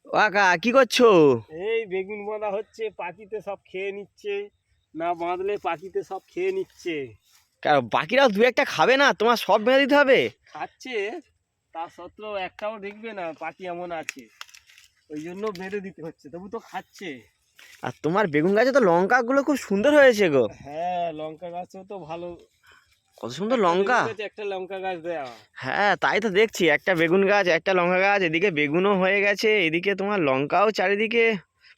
ও কাকা কি করছো? এই বেগুন বাঁধা হচ্ছে, পাখিতে সব খেয়ে নিচ্ছে। না বাঁধলে পাখিতে সব খেয়ে নিচ্ছে। বাকিরাও দু একটা খাবে না? তোমার সব বেঁধে দিতে হবে? খাচ্ছে, তা সত্ত্বেও একটাও দেখবে না পাখি এমন আছে, ওই জন্য বেঁধে দিতে হচ্ছে, তবু তো খাচ্ছে। আর তোমার বেগুন গাছে তো লঙ্কা গুলো খুব সুন্দর হয়েছে গো। হ্যাঁ, লঙ্কা গাছও তো ভালো। কত সুন্দর একটা লঙ্কা। বেগুন গাছে একটা লঙ্কা গাছ দেয়া। হ্যাঁ তাই তো দেখছি, একটা বেগুন গাছ একটা লঙ্কা গাছ, এদিকে বেগুনও হয়ে গেছে, এদিকে তোমার লঙ্কাও চারিদিকে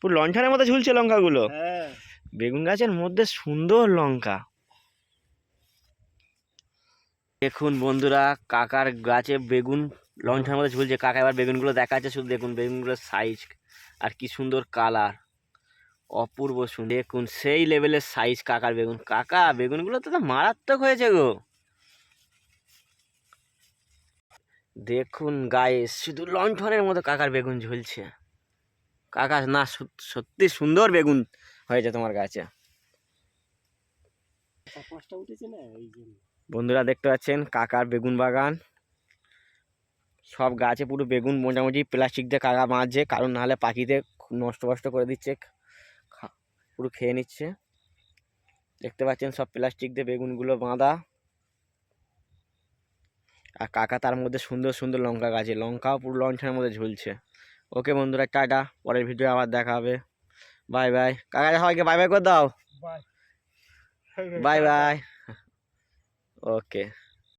পুরো লণ্ঠনের মতো ঝুলছে লঙ্কাগুলো। হ্যাঁ, বেগুন গাছের মধ্যে সুন্দর লঙ্কা। দেখুন বন্ধুরা, কাকার গাছে বেগুন লণ্ঠনের মধ্যে ঝুলছে। কাকা এবার বেগুনগুলো দেখাচ্ছে, শুধু দেখুন বেগুনগুলোর সাইজ আর কি সুন্দর কালার, অপূর্ব সুন্দর। দেখুন সেই লেভেলের সাইজ কাকার বেগুন। কাকা বেগুনগুলো তো মারাত্মক হয়েছে গো। দেখুন গায়ে শুধু লণ্ঠনের মতো কাকার বেগুন ঝুলছে। কাকা না, সত্যি সুন্দর বেগুন হয়েছে তোমার গাছে। পাঁচটা উঠেছে না এই জন্য। বন্ধুরা দেখতে পাচ্ছেন কাকার বেগুন বাগান, সব গাছে পুরো বেগুন মোটামুটি প্লাস্টিক দিয়ে কাকা বাঁধছে, কারণ নাহলে পাখিতে নষ্ট ফষ্ট করে দিচ্ছে, পুরো খেয়ে নিচ্ছে। দেখতে পাচ্ছেন সব প্লাস্টিক দিয়ে বেগুনগুলো বাঁধা, আর কাকা তার মধ্যে সুন্দর সুন্দর লঙ্কা গাছে, লঙ্কাও পুরো লণ্ঠনের মধ্যে ঝুলছে। ওকে বন্ধুরা, টাটা, পরের ভিডিও আবার দেখা হবে। বাই বাই কাকা, সবাইকে বাই বাই করে দাও। Bye bye tata. বাই। ওকে।